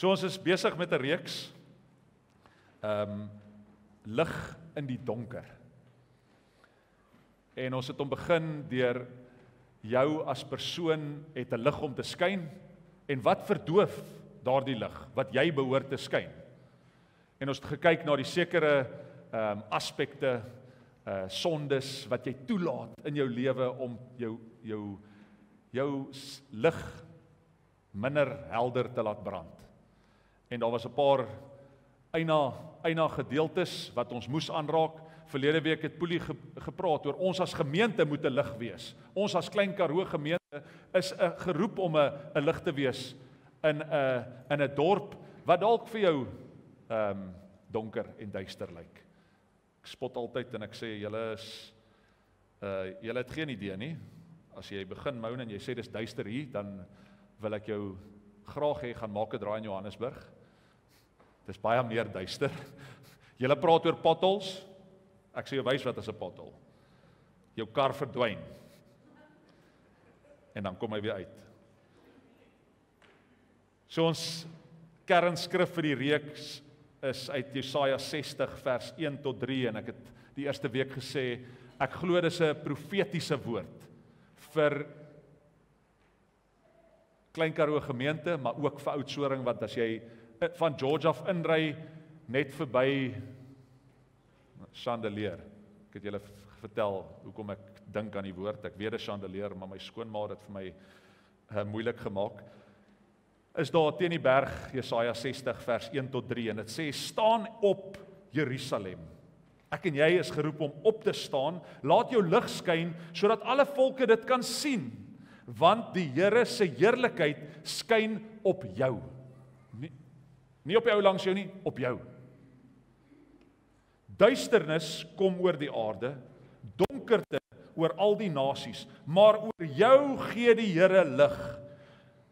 So ons is besig met 'n reeks lig in die donker. En ons het hom begin deur jou as persoon het 'n lig om te skyn en wat verdoof daardie lig wat jy behoort te skyn. En ons het gekyk na die sekere aspekte, sondes wat jy toelaat in jou lewe om jou lig minder helder te laat brand. En daar was 'n paar eina gedeeltes wat ons moes aanraak. Verlede week het Poelie gepraat oor ons as gemeente moet 'n lig wees. Ons as Klein Karoo gemeente is geroep om 'n lig te wees in 'n dorp wat dalk vir jou donker en duister lyk. Ek spot altyd en ek sê julle het geen idee nie. As jy begin moun en jy sê dis duister hier, dan wil ek jou graag hê gaan maak 'n draai in Johannesburg. Dis baie meer duister. Julle praat oor potholes. Ek sê jou wys wat is 'n pothole. Jou kar verdwyn. En dan kom hy weer uit. So ons kernskrif vir die reeks is uit Jesaja 60 vers 1 tot 3 en ek het die eerste week gesê, ek glo dis 'n profetiese woord vir Klein Karoo gemeente, maar ook vir Oudtshoorn, want as jy van George af inry, net verby Chandelier. Ek het julle vertel hoekom ek dink aan die woord. Ek weet 'n chandelier, maar my skoonma het dit vir my moeilik gemaak. Is daar teen die berg Jesaja 60 vers 1 tot 3 en dit sê, staan op Jerusalem. Ek en jy is geroep om op te staan, laat jou lig skyn, sodat alle volke dit kan sien, want die Here se heerlikheid skyn op jou. Nie op jou langs jou nie, op jou. Duisternis kom oor die aarde, donkerte oor al die nasies, maar oor jou gee die Here lig.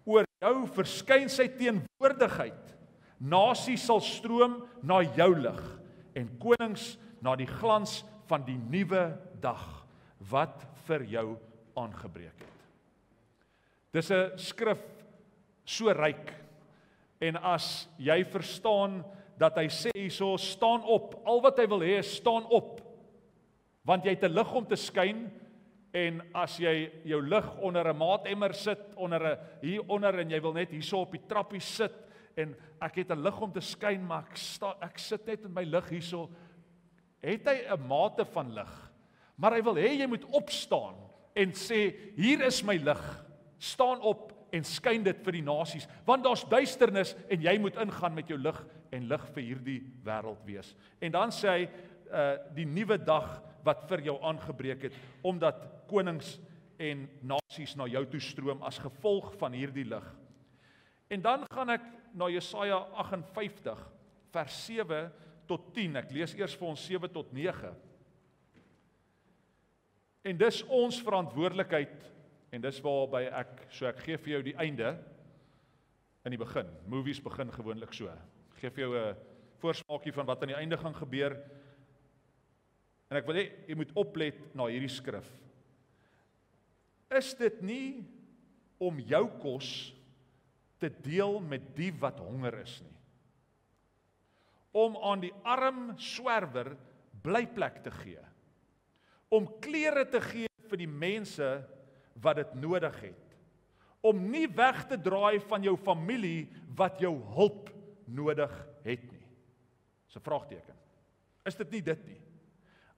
Oor jou verskyn sy teenwoordigheid. Nasies sal stroom na jou lig en konings na die glans van die nuwe dag wat vir jou aangebreek het. Dis 'n skrif so ryk. En as jy verstaan dat hy sê hierso, staan op, al wat hy wil hê is staan op, want jy het 'n lig om te skyn, en as jy jou lig onder 'n maatemmer sit, hieronder, en jy wil net hierso op die trappie sit, en ek het 'n lig om te skyn, maar ek sit net met my lig hierso, het hy 'n mate van lig, maar hy wil hê jy moet opstaan, en sê, hier is my lig, staan op, en skyn dit vir die nasies, want daar's duisternis, en jy moet ingaan met jou lig, en lig vir hierdie wêreld wees. En dan sê hy, die nuwe dag wat vir jou aangebreek het, omdat konings en nasies na jou toe stroom as gevolg van hierdie lig. En dan gaan ek na Jesaja 58 vers 7 tot 10. Ek lees eers vir ons 7 tot 9. En dis ons verantwoordelikheid, en dis waarby ek gee vir jou die einde in die begin. Movies begin gewoonlik so. Ek gee vir jou 'n voorsmaakie van wat aan die einde gaan gebeur. En ek wil hê jy moet oplet na hierdie skrif. Is dit nie om jou kos te deel met die wat honger is nie? Om aan die arm swerwer blyplek te gee. Om klere te gee vir die mense wat dit nodig het. Om nie weg te draai van jou familie wat jou hulp nodig het nie. Dis 'n vraagteken. Is dit nie dit nie?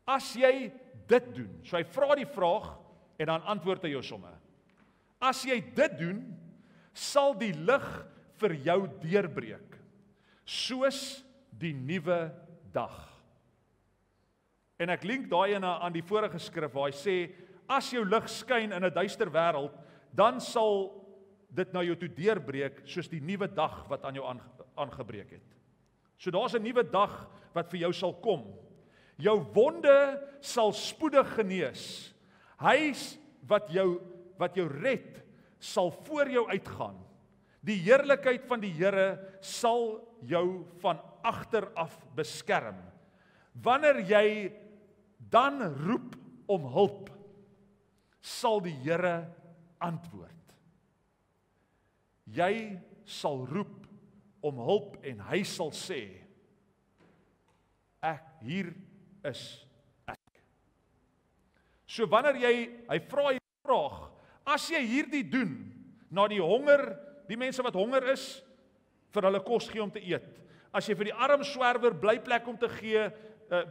As jy dit doen, so hy vra die vraag en dan antwoord hy jou somme. As jy dit doen, sal die lig vir jou deurbreek, soos die nuwe dag. En ek link daai aan die vorige skrif waar hy sê, as jou lig skyn in 'n duister wêreld, dan sal dit na jou toe deurbreek, soos die nuwe dag wat aan jou aangebreek het. So daar's 'n nuwe dag wat vir jou sal kom. Jou wonde sal spoedig genees. Hy wat jou red, sal voor jou uitgaan. Die heerlikheid van die Here sal jou van agter af beskerm. Wanneer jy dan roep om hulp, sal die Here antwoord. Jy sal roep om hulp en hy sal sê, hier is ek. So wanneer hy vra hier vraag, as jy hierdie doen, na die honger, die mense wat honger is, vir hulle kos gee om te eet. As jy vir die arm swerwer blyplek om te gee,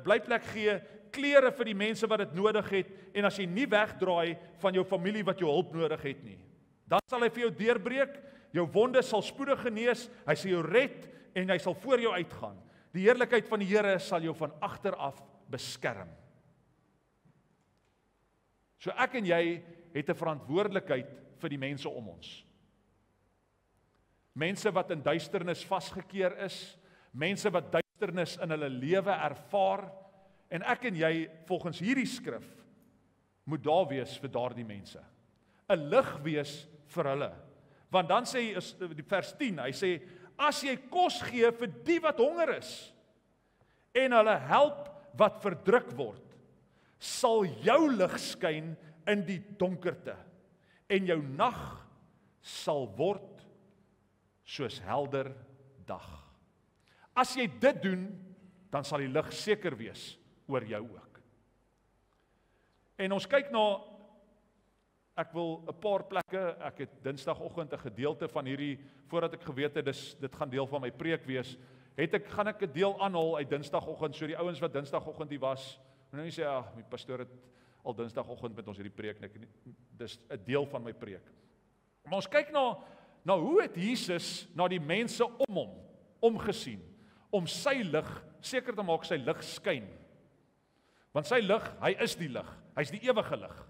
blyplek gee, klere vir die mense wat dit nodig het, en as jy nie wegdraai van jou familie wat jou hulp nodig het nie, dan sal hy vir jou deurbreek, jou wonde sal spoedig genees, hy sal jou red, en hy sal voor jou uitgaan. Die heerlikheid van die Here sal jou van agter af beskerm. So ek en jy het 'n verantwoordelikheid vir die mense om ons. Mense wat in duisternis vasgekeer is, mense wat duisternis in hulle lewe ervaar, en ek en jy, volgens hierdie skrif, moet daar wees vir daardie mense. 'n lig wees vir hulle. Want dan sê die vers 10, hy sê, as jy kos gee vir die wat honger is, en hulle help wat verdruk word, sal jou lig skyn in die donkerte, en jou nag sal word soos helder dag. As jy dit doen, dan sal die lig seker wees oor jou ook. En ons kyk na, ek wil 'n paar plekke, ek het Dinsdagoggend 'n gedeelte van hierdie, voordat ek geweet het, dit gaan deel van my preek wees, gaan ek 'n deel aanhaal uit Dinsdagoggend, so die ouens wat Dinsdagoggend hier was, nou nie sê, die pastoor het al Dinsdagoggend met ons hierdie preek, dis 'n deel van my preek. Maar ons kyk na hoe het Jesus na die mense om hom omgesien, om sy lig, seker te maak sy lig skyn. Want sy lig, hy is die lig, hy is die ewige lig.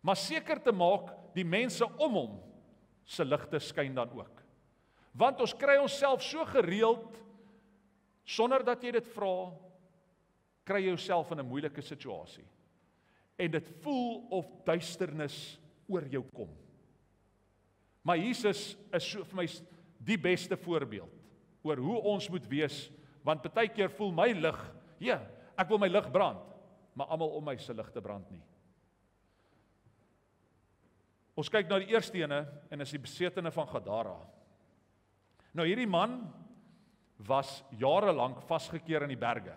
Maar seker te maak, die mense om hom, se ligte skyn dan ook. Want ons kry onsself so gereeld, sonder dat jy dit vra, kry jy jouself in 'n moeilike situasie. En dit voel of duisternis oor jou kom. Maar Jesus is so vir my die beste voorbeeld oor hoe ons moet wees, want baie keer voel my lig, ek wil my lig brand, maar almal om my se ligte brand nie. Ons kyk na die eerste ene, en is die besetene van Gadara. Nou hierdie man was jare lank vasgekeer in die berge,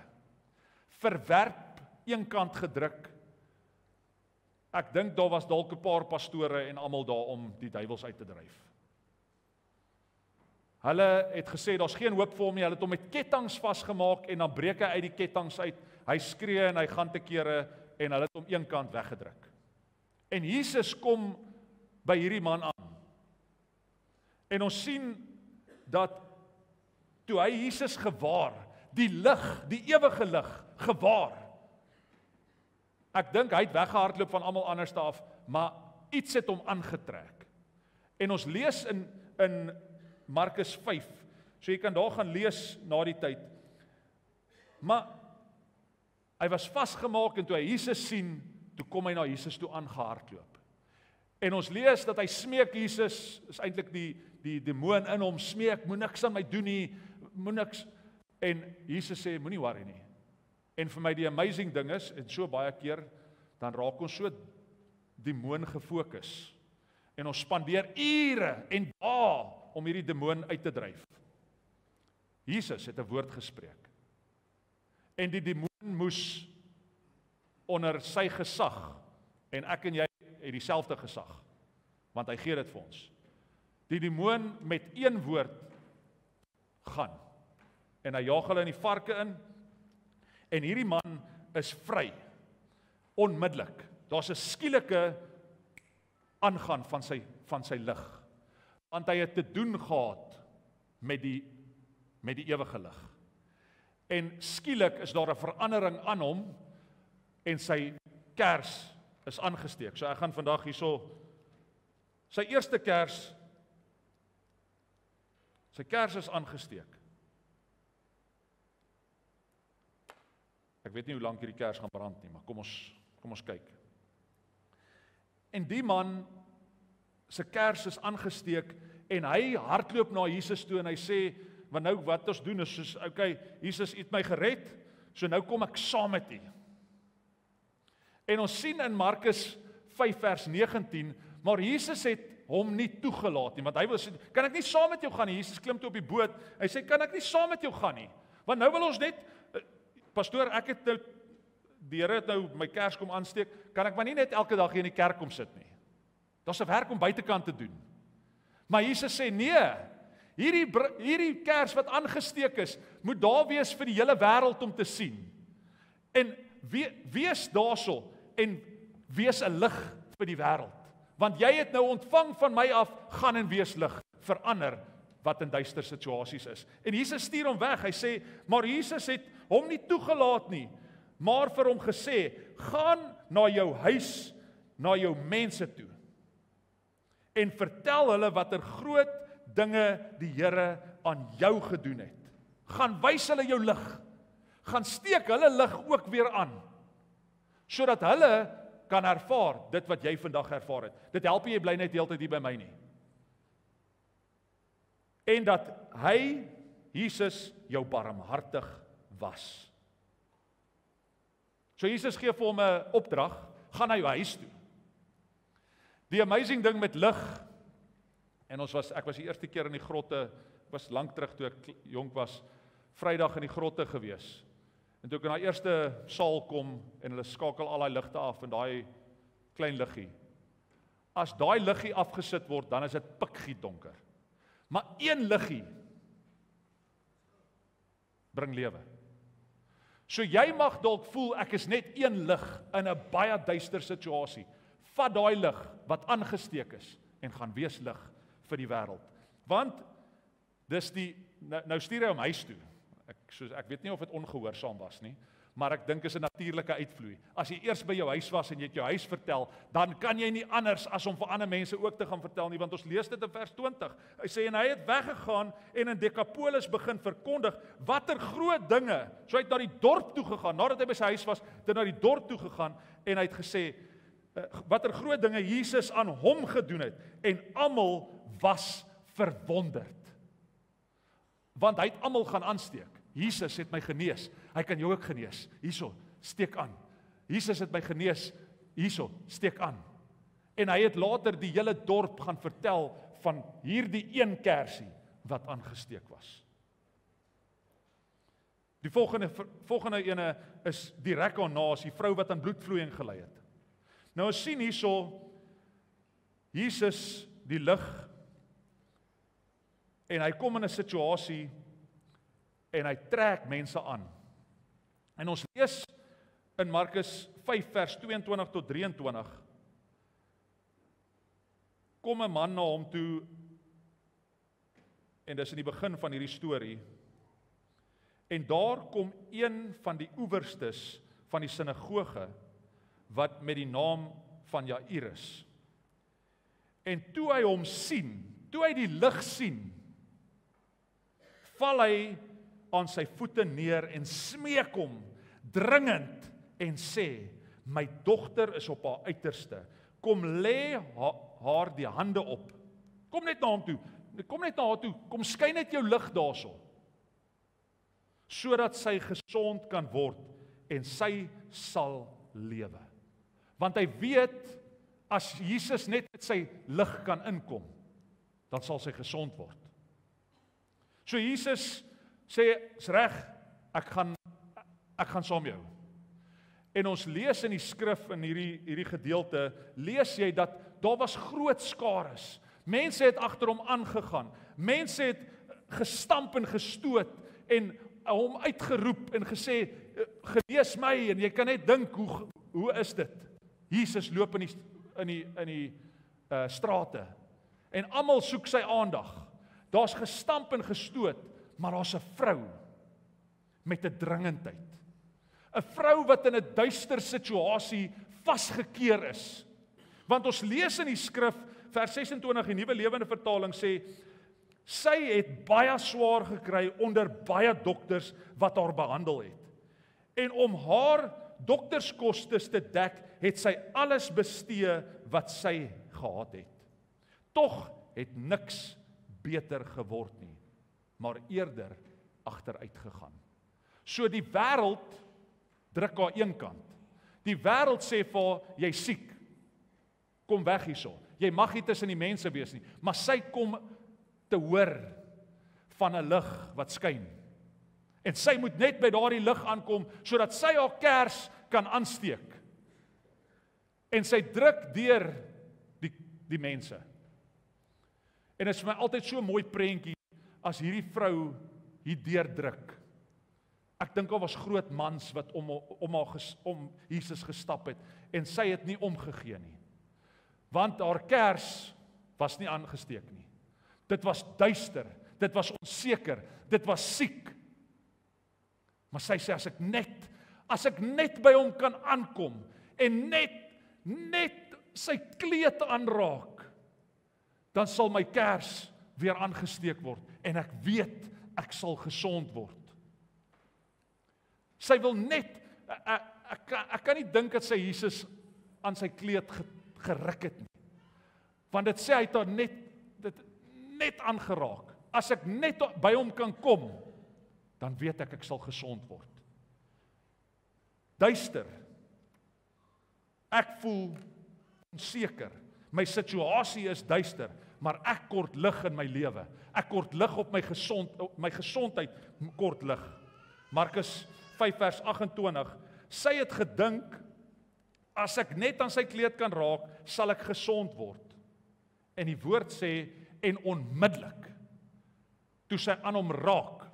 verwerp, eenkant gedruk. Ek dink daar was dalk 'n paar pastore en almal daar om die duiwels uit te dryf. Hulle het gesê, daar's geen hoop vir hom nie, hulle het hom met kettinge vasgemaak, en dan breek hy uit die kettinge uit, hy skree en hy gaan te kere, en hulle het hom eenkant weggedruk. En Jesus kom by hierdie man aan. En ons sien dat toe hy Jesus gewaar, die lig, die ewige lig, gewaar. Ek dink hy het weggehardloop van almal anders af, maar iets het hom aangetrek. En ons lees in Markus 5, so jy kan daar gaan lees na die tyd. Maar hy was vasgemaak, en toe hy Jesus sien, toe kom hy na Jesus toe aangehardloop. En ons lees dat hy smeek Jesus, is eintlik die demoon in hom, smeek, moet niks aan my doen nie, moet niks. En Jesus sê, moenie worry nie. En vir my die amazing ding is, en so baie keer, dan raak ons so demoon gefokus. En ons spandeer ure en dae om hierdie demoon uit te dryf. Jesus het 'n woord gespreek. En die demoon moes onder sy gesag, en ek en jy het dieselfde gesag, want hy gee dit vir ons. Die demoon met een woord gaan, en hy jaag hulle in die varke in, en hierdie man is vry, onmiddellik. Daar's 'n skielike aangaan van sy lig, want hy het te doen gehad met die ewige lig. En skielik is daar 'n verandering aan hom, en sy kers is aangesteek. So ek gaan vandag hierso, sy eerste kers, sy kers is aangesteek. Ek weet nie hoe lank hierdie kers gaan brand nie, maar kom ons kyk. En die man se kers is aangesteek, en hy hardloop na Jesus toe, en hy sê, want nou wat ons doen is soos, okay, Jesus het my gered, so nou kom ek saam met u. En ons sien in Markus 5 vers 19, maar Jesus het hom nie toegelaat nie, want hy wil sê, kan ek nie saam met jou gaan nie? Jesus klim toe op die boot. Hy sê, kan ek nie saam met jou gaan nie? Want nou wil ons net, pastoor, ek het nou, die Here het nou my kers kom aansteek, kan ek maar nie net elke dag hier in die kerk kom sit nie. Daar's 'n werk om buitekant te doen. Maar Jesus sê, nee, hierdie kers wat aangesteek is, moet daar wees vir die hele wêreld om te sien. En wees daarso, en wees 'n lig vir die wêreld. Want jy het nou ontvang van my af, gaan en wees lig vir ander wat in duister situasies is. En Jesus stuur hom weg. Hy sê, maar Jesus het hom nie toegelaat nie, maar vir hom gesê, gaan na jou huis, na jou mense toe. En vertel hulle watter groot dinge die Here aan jou gedoen het. Gaan wys hulle jou lig. Gaan steek hulle lig ook weer aan. Sodat hulle kan ervaar dit wat jy vandag ervaar het. Dit help jy bly net heeltyd hier by my nie. En dat hy, Jesus, jou barmhartig was. So Jesus gee vir hom 'n opdrag, gaan na jou huis toe. Die amazing ding met lig, en ek was die eerste keer in die grotte, was lank terug toe ek jonk was, Vrydag in die grotte gewees. En toe ek in daai eerste saal kom, en hulle skakel al daai ligte af, en daai klein liggie. As daai liggie afgesit word, dan is dit pikgiet donker. Maar een liggie bring lewe. So jy mag dalk voel, ek is net een lig in 'n baie duister situasie. Vat daai lig wat aangesteek is, en gaan wees lig vir die wêreld. Want, dis nou stuur hy hom huis toe. Ek weet nie of dit ongehoorsaam was nie, maar ek dink is 'n natuurlike uitvloei. As jy eers by jou huis was en jy het jou huis vertel, dan kan jy nie anders as om vir ander mense ook te gaan vertel nie, want ons lees dit in vers 20. Hy sê, en hy het weggegaan en in Decapolis begin verkondig, watter groot dinge. So hy het na die dorp toe gegaan, nadat hy by sy huis was, het hy na die dorp toe gegaan, en hy het gesê, watter groot dinge Jesus aan hom gedoen het, en almal was verwonderd. Want hy het almal gaan aansteek. Jesus het my genees, hy kan jou ook genees. Hierso, steek aan. Jesus het my genees, hierso, steek aan. En hy het later die hele dorp gaan vertel van hierdie een kersie wat aangesteek was. Die volgende ene is direk daarna, is die vrou wat aan bloedvloeiing gely het. Nou ons sien hierso Jesus die lig, en hy kom in 'n situasie en hy trek mense aan. En ons lees in Markus 5 vers 22 tot 23, kom 'n man na hom toe, en dis in die begin van hierdie storie, en daar kom een van die oewerstes van die sinagoge, wat met die naam van Jairus. En toe hy hom sien, toe hy die lig sien, val hy aan sy voete neer en smeek hom dringend en sê, my dogter is op haar uiterste, kom lê haar die hande op. Kom net na hom toe, kom net na haar toe, kom skyn net jou lig daarso, sodat sy gesond kan word en sy sal lewe. Want hy weet, as Jesus net met sy lig kan inkom, dan sal sy gesond word. So Jesus sê, is reg, ek gaan saam jou. En ons lees in die skrif, in hierdie gedeelte, lees jy dat daar was groot skares. Mense het agter hom aangegaan. Mense het gestamp en gestoot, en hom uitgeroep en gesê, genees my, en jy kan net dink, hoe is dit? Jesus loop in die strate, en almal soek sy aandag. Daar's gestamp en gestoot, maar daar's 'n vrou met 'n dringendheid. 'n Vrou wat in 'n duister situasie vasgekeer is. Want ons lees in die skrif, vers 26, die Nuwe Lewende Vertaling sê, sy het baie swaar gekry onder baie dokters wat haar behandel het. En om haar dokterskoste te dek, het sy alles bestee wat sy gehad het. Tog het niks beter geword nie, maar eerder agteruit gegaan. So die wêreld druk haar een kant. Die wêreld sê vir haar, jy siek, kom weg hierso. Jy mag nie tussen die mense wees nie, maar sy kom te hoor van 'n lig wat skyn. En sy moet net by daardie lig aankom, sodat sy haar kers kan aansteek. En sy druk deur die mense. En dit is vir my altyd so 'n mooi prentjie, as hierdie vrou hier deurdruk. Ek dink daar was groot mans wat om Jesus gestap het, en sy het nie omgegee nie. Want haar kers was nie aangesteek nie. Dit was duister, dit was onseker, dit was siek. Maar sy sê, as ek net by hom kan aankom, en net sy kleed aanraak, dan sal my kers weer aangesteek word, en ek weet, ek sal gesond word. Sy wil net, ek kan nie dink dat sy Jesus aan sy kleed geruk het nie. Want dit sê, hy het haar net aangeraak. As ek net by hom kan kom, dan weet ek sal gesond word. Duister. Ek voel onseker. My situasie is duister, maar ek kort lig in my lewe. Ek kort lig op my gesondheid kort lig. Markus 5 vers 28. Sy het gedink, as ek net aan sy kleed kan raak, sal ek gesond word. En die woord sê, en onmiddellik, toe sy aan hom raak,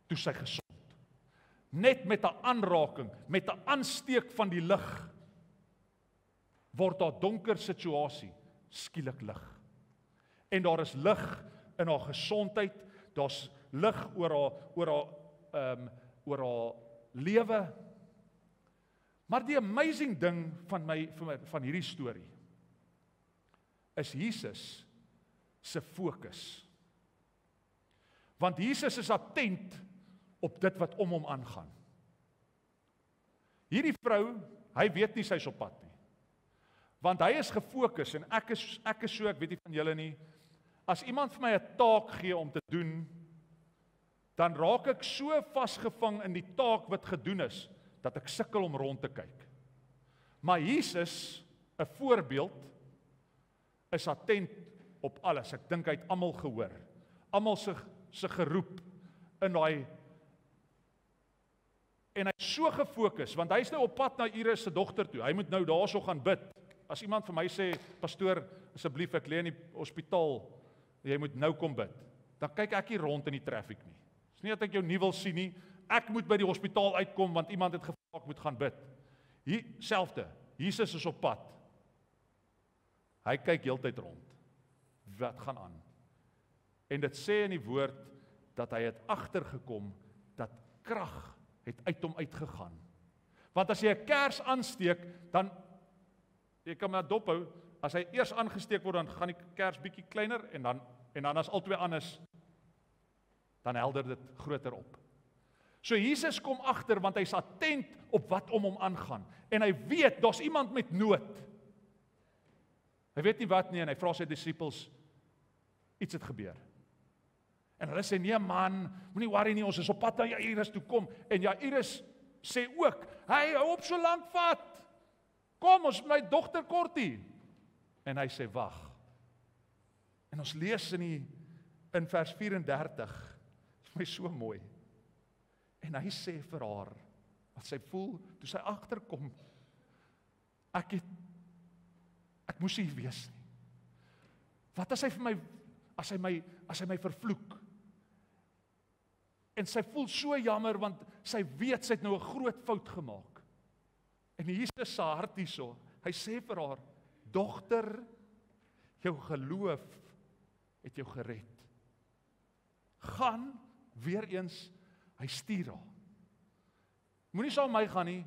toe sy gesond. Net met 'n aanraking, met 'n aansteek van die lig, word haar donker situasie skielik lig. En daar is lig in haar gesondheid, daar's lig oor haar lewe. Maar die amazing ding van hierdie storie is Jesus se fokus. Want Jesus is attent op dit wat om hom aangaan. Hierdie vrou, hy weet nie sy is op pad nie. Want hy is gefokus, en ek is so, ek weet nie van julle nie, as iemand vir my 'n taak gee om te doen, dan raak ek so vasgevang in die taak wat gedoen is, dat ek sukkel om rond te kyk. Maar Jesus, 'n voorbeeld, is attent op alles. Ek dink hy het almal gehoor. Almal se geroep in daai. En hy is so gefokus, want hy is nou op pad na Iris se dogter toe. Hy moet nou daarso gaan bid. As iemand vir my sê, pastoor, asseblief, ek lê in die hospitaal, jy moet nou kom bid, dan kyk ek nie rond in die traffic nie. Dis nie dat ek jou nie wil sien nie, ek moet by die hospitaal uitkom, want iemand het gevra ek moet gaan bid. Hier, selfde, Jesus is op pad. Hy kyk heeltyd rond. Wat gaan aan? En dit sê in die woord, dat hy het agtergekom, dat krag het uit hom uitgegaan. Want as jy 'n kers aansteek, dan, jy kan maar dophou, as hy eers aangesteek word, dan gaan die kers bietjie kleiner, en dan as albei aan is, dan helder dit groter op. So Jesus kom agter, want hy's attent op wat om hom aangaan, en hy weet, daar's iemand met nood. Hy weet nie wat nie, en hy vra sy disippels, iets het gebeur. En hulle sê, nee man, moenie worry nie, ons is op pad na Jairus toe kom. En Jairus sê ook, hy hou op so lank vat. Kom, ons my dogter kort hier. En hy sê, wag. En ons lees in vers 34, is my so mooi. En hy sê vir haar, wat sy voel, toe sy agterkom, ek moes hier wees nie. Wat as hy vir my, as hy my vervloek? En sy voel so jammer, want sy weet, sy het nou 'n groot fout gemaak. En Jesus se hart hierso, hy sê vir haar, dogter, jou geloof het jou gered. Gaan, weer eens, hy stuur haar. Moenie saam met my gaan nie,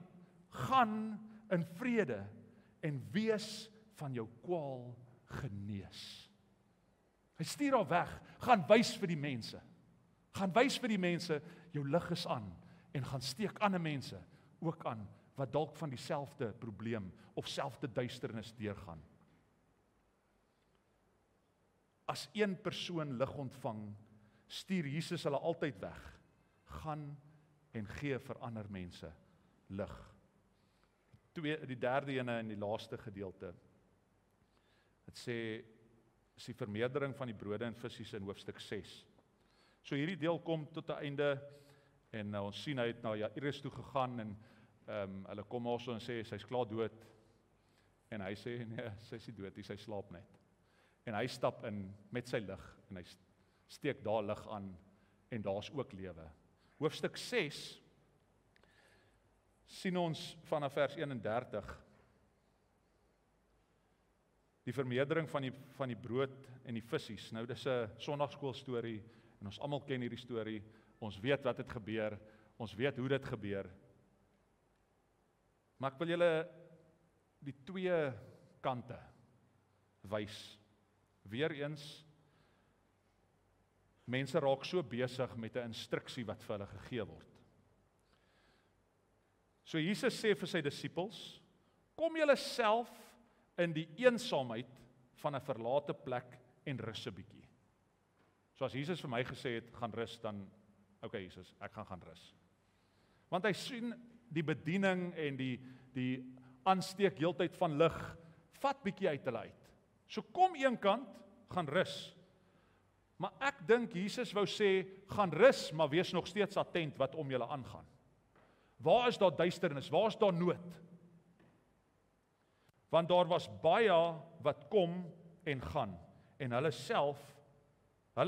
gaan in vrede, en wees van jou kwaal genees. Hy stuur haar weg, gaan wys vir die mense. Gaan wys vir die mense, jou lig is aan, en gaan steek ander mense ook aan, wat dalk van dieselfde probleem, of selfde duisternis deurgaan. As een persoon lig ontvang, stuur Jesus hulle altyd weg. Gaan en gee vir ander mense lig. Die derde ene in die laaste gedeelte, Dit sê, is die vermeerdering van die brode en visse in hoofstuk 6. So hierdie deel kom tot 'n einde, en ons sien hy het na Jairus toe gegaan, en hulle kom also en sê, sy's klaar dood, en hy sê, nee, sy's nie dood, sy slaap net. En hy stap in met sy lig, en hy steek daar lig aan, en daar's ook lewe. Hoofstuk 6, sien ons vanaf vers 31, die vermeerdering van die brood en die visse. Nou, dis 'n Sondagskool storie, en ons almal ken hierdie storie, ons weet wat het gebeur, ons weet hoe dit gebeur. Maar ek wil julle die twee kante wys. Weereens, mense raak so besig met 'n instruksie wat vir hulle gegee word. So Jesus sê vir sy disippels, kom julle self in die eensaamheid van 'n verlate plek en rus 'n bietjie. So as Jesus vir my gesê het, gaan rus, dan, okay Jesus, ek gaan rus. Want hy sien die bediening en die aansteek heeltyd van lig, vat bietjie uit hulle uit. So kom een kant, gaan rus. Maar ek dink Jesus wou sê, gaan rus, maar wees nog steeds attent wat om julle aangaan. Waar is daar duisternis? Waar is daar nood? Want daar was baie wat kom en gaan, en hulle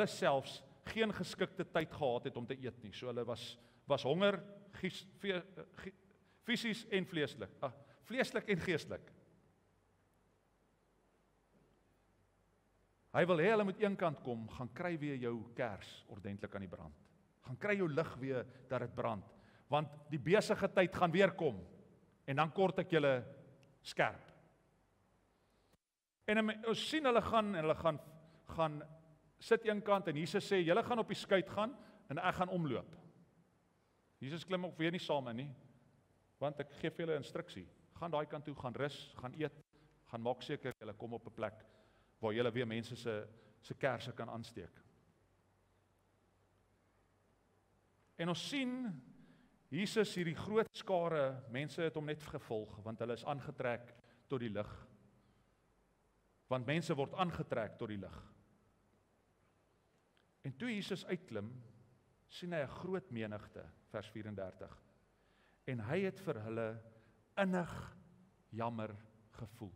selfs geen geskikte tyd gehad het om te eet nie. So hulle was honger, fisies en vleeslik. Vleeslik en geestelik. Hy wil hê hulle moet eenkant kom, gaan kry weer jou kers ordentlik aan die brand. Gaan kry jou lig weer dat dit brand. Want die besige tyd gaan weer kom, en dan kort ek julle skerp. En ons sien hulle gaan, en hulle gaan sit een kant, en Jesus sê, julle gaan op die skuit gaan, en ek gaan omloop. Jesus klim ook weer nie saam in nie, want ek gee vir julle instruksie. Gaan daai kant toe, gaan rus, gaan eet, gaan maak seker, julle kom op 'n plek, waar julle weer mense se kerse kan aansteek. En ons sien, Jesus hierdie groot skare, mense het hom net gevolg, want hulle is aangetrek tot die lig. Want mense word aangetrek tot die lig. En toe Jesus uitklim, sien hy 'n groot menigte, vers 34. En hy het vir hulle innig jammer gevoel.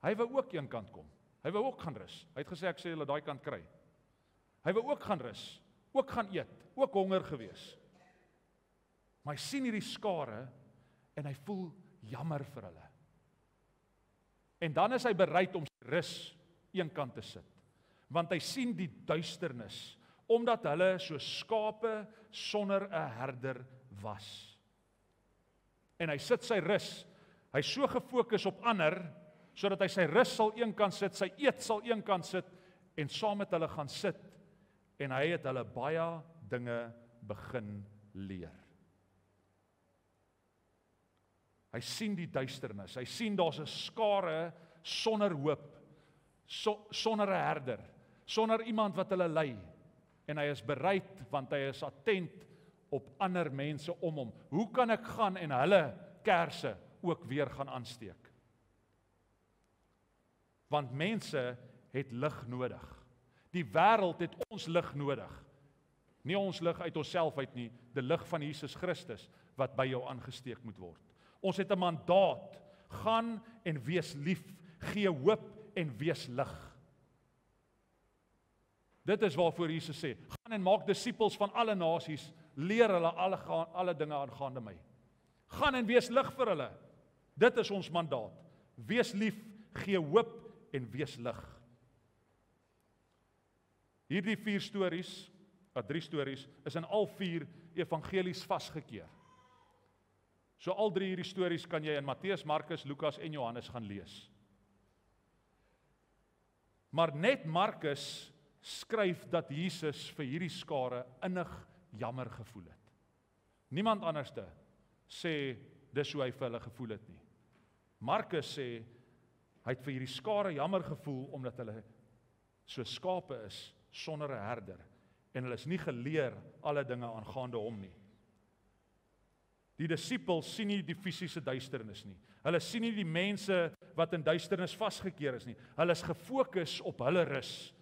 Hy wou ook een kant kom. Hy wou ook gaan rus. Hy het gesê, ek sê julle daai kant kry. Hy wou ook gaan rus, ook gaan eet, ook honger gewees. Maar hy sien hierdie skare, en hy voel jammer vir hulle. En dan is hy bereid om sy rus een kant te sit. Want hy sien die duisternis, omdat hulle so skape sonder 'n herder was. En hy sit sy rus, hy is so gefokus op ander, sodat hy sy rus sal een kant sit, sy eet sal een kant sit, en saam met hulle gaan sit, en hy het hulle baie dinge begin leer. Hy sien die duisternis, hy sien daar's 'n skare sonder hoop, sonder 'n herder, sonder iemand wat hulle lei, en hy is bereid, want hy is attent op ander mense om hom. Hoe kan ek gaan en hulle kerse ook weer gaan aansteek? Want mense het lig nodig. Die wêreld het ons lig nodig. Nie ons lig uit onsself uit nie, die lig van Jesus Christus wat by jou aangesteek moet word. Ons het 'n mandaat, gaan en wees lief, gee hoop en wees lig. Dit is waarvoor Jesus sê, gaan en maak disippels van alle nasies, leer hulle alle dinge aangaande my. Gaan en wees lig vir hulle. Dit is ons mandaat. Wees lief, gee hoop en wees lig. Hierdie 3 stories, is in al 4 evangelies vasgekeer. So al 3 hierdie stories kan jy in Matteus, Markus, Lukas en Johannes gaan lees. Maar net Markus skryf dat Jesus vir hierdie skare innig jammer gevoel het. Niemand anderste sê dis hoe hy vir hulle gevoel het nie. Markus sê hy het vir hierdie skare jammer gevoel omdat hulle so skape is sonder 'n herder en hulle is nie geleer alle dinge aangaande hom nie. Die disippels sien nie die fisiese duisternis nie. Hulle sien nie die mense wat in duisternis vasgekeer is nie. Hulle is gefokus op hulle rus.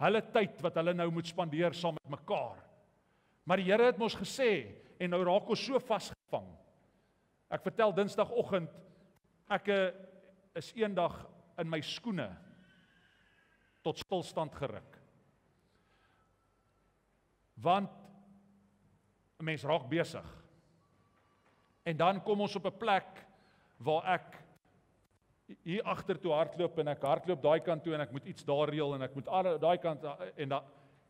Hulle tyd wat hulle nou moet spandeer saam met mekaar. Maar die Here het mos gesê, en nou raak ons so vasgevang. Ek vertel Dinsdagoggend, ek is eendag in my skoene tot stilstand geruk. Want 'n mens raak besig. En dan kom ons op 'n plek waar ek hier agter toe hardloop en ek hardloop daai kant toe en ek moet iets daar reël en ek moet daai kant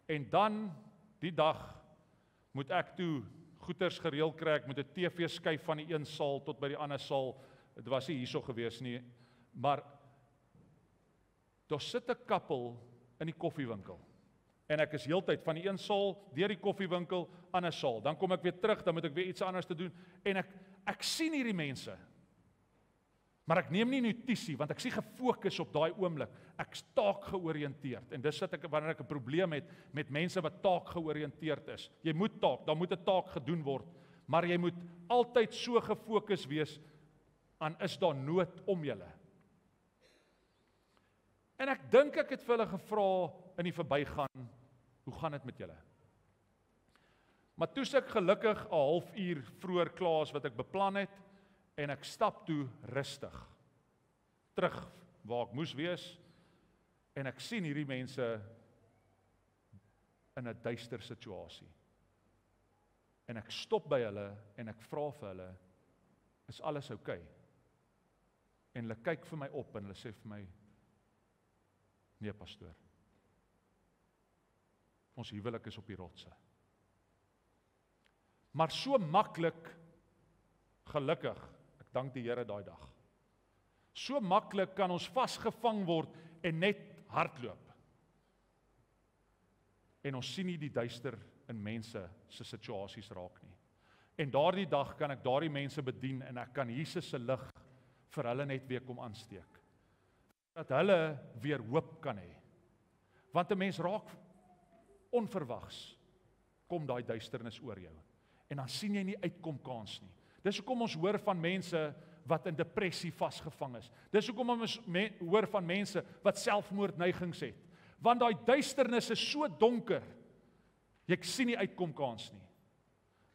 en dan die dag moet ek toe goeders gereël kry, ek moet 'n TV skuif van die een saal tot by die ander saal. Dit was nie hierso gewees nie, maar daar sit 'n koppel in die koffiewinkel. En ek is heeltyd van die een saal deur die koffiewinkel ander saal. Dan kom ek weer terug, dan moet ek weer iets anders te doen en ek sien hierdie mense. Maar ek neem nie notisie want ek sien gefokus op daai oomblik. Ek's taakgeoriënteerd en dis wat wanneer ek 'n probleem het met mense wat taakgeoriënteerd is. Jy moet dan moet 'n taak gedoen word, maar jy moet altyd so gefokus wees aan is daar nood om julle. En ek dink ek het vir hulle gevra in die verbygaan, hoe gaan dit met julle? Maar toe ek gelukkig 'n halfuur vroeër klaar as wat ek beplan het, en ek stap toe rustig, terug waar ek moes wees, en ek sien hierdie mense in 'n duister situasie. En ek stop by hulle, en ek vra vir hulle, is alles oukei? En hulle kyk vir my op, en hulle sê vir my, nee pastoor, ons huwelik is op die rotse. Maar so maklik, gelukkig, ek dank die Here daai dag, so maklik kan ons vasgevang word en net hardloop. En ons sien nie die duister in mense se situasies raak nie. En daardie dag kan ek daardie mense bedien en ek kan Jesus se lig vir hulle net weer kom aansteek. Dat hulle weer hoop kan hê. Want 'n mens raak onverwags, kom daai duisternis oor jou. En dan sien jy nie uitkomkans nie. Dis hoekom ons hoor van mense wat in depressie vasgevang is. Dis hoekom ons hoor van mense wat selfmoordneigings het. Want daai duisternis is so donker, jy sien nie uitkomkans nie.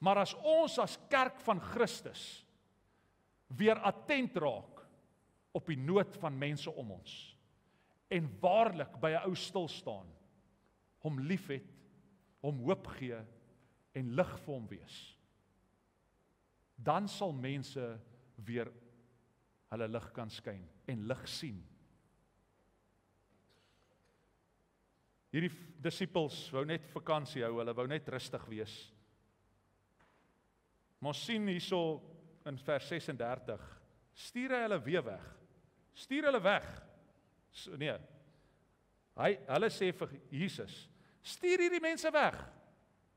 Maar as ons as kerk van Christus weer attent raak op die nood van mense om ons, en waarlik by 'n ou stil staan, hom liefhet, hom hoop gee, en lig vir hom wees, dan sal mense weer hulle lig kan skyn en lig sien. Hierdie disippels wou net vakansie hou, hulle wou net rustig wees. Maar ons sien hierso in vers 36, stuur hy hulle weer weg. Stuur hulle weg. Nee. Hulle sê vir Jesus, stuur hierdie mense weg.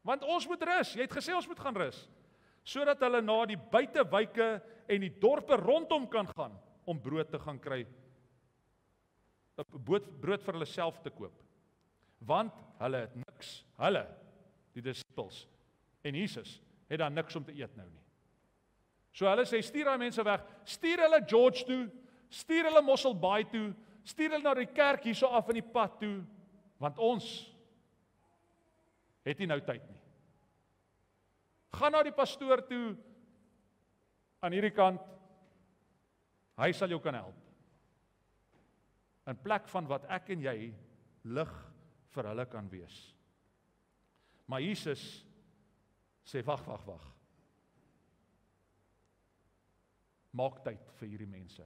Want ons moet rus. Jy het gesê ons moet gaan rus. Sodat hulle na die buitewyke en die dorpe rondom kan gaan om brood te gaan kry. Brood vir hulle self te koop. Want hulle het niks. Hulle, die disippels en Jesus, het dan niks om te eet nou nie. So hulle sê, stuur daai mense weg. Stuur hulle George toe. Stuur hulle Mossel Bay toe. Stuur hulle na die kerk hierso af in die pad toe. Want ons het nie nou tyd nie. Gaan na die pastoor toe aan hierdie kant. Hy sal jou kan help. In plek van wat ek en jy lig vir hulle kan wees. Maar Jesus sê wag. Maak tyd vir hierdie mense.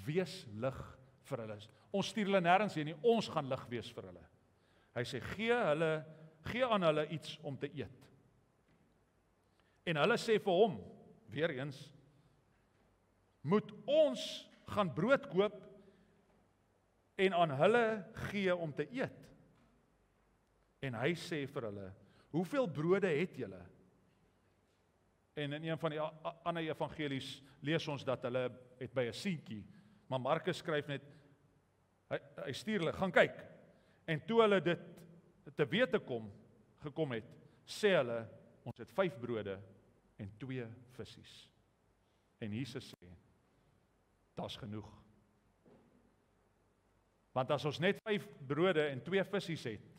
Wees lig vir hulle. Ons stuur hulle nêrens heen nie, ons gaan lig wees vir hulle. Hy sê gee aan hulle iets om te eet. En hulle sê vir hom, weer eens, moet ons gaan brood koop en aan hulle gee om te eet. En hy sê vir hulle, hoeveel brode het julle? En in een van die ander evangelies lees ons dat hulle het by 'n seentjie, maar Markus skryf net, hy stuur hulle, gaan kyk. En toe hulle dit te wete gekom het, sê hulle, ons het 5 brode en 2 visse. En Jesus sê, daar's genoeg. Want as ons net 5 brode en 2 visse het,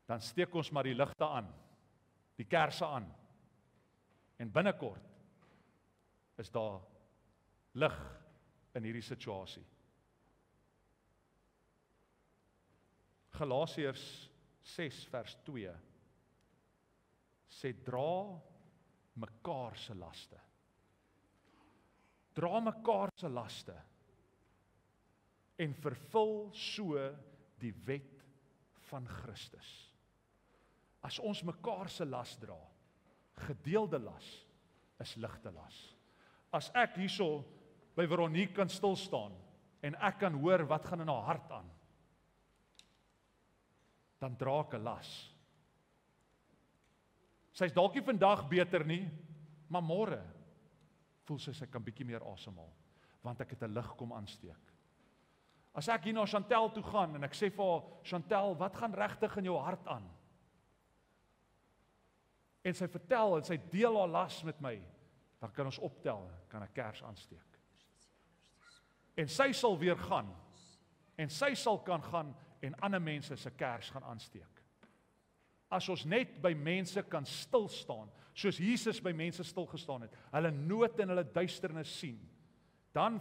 dan steek ons maar die ligte aan, die kersse aan. En binnekort is daar lig in hierdie situasie. Galasiërs 6 vers 2 sê dra mekaar se laste. Dra mekaar se laste en vervul so die wet van Christus. As ons mekaar se las dra, gedeelde las is ligte las. As ek hierso by Veronique kan stil staan en ek kan hoor wat gaan in haar hart aan, dan dra ek 'n las. Sy's dalk nie vandag beter nie, maar môre voel sy kan bietjie meer asemhaal, want ek het 'n lig kom aansteek. As ek hier na Chantel toe gaan en ek sê vir haar, Chantel, wat gaan regtig in jou hart aan? En sy vertel en sy deel haar las met my, dan kan ons optel, kan 'n kers aansteek. En sy sal weer gaan, en sy sal kan gaan en ander mense se kers gaan aansteek. As ons net by mense kan stil staan, soos Jesus by mense stil gestaan het, hulle nood en hulle duisternis sien, dan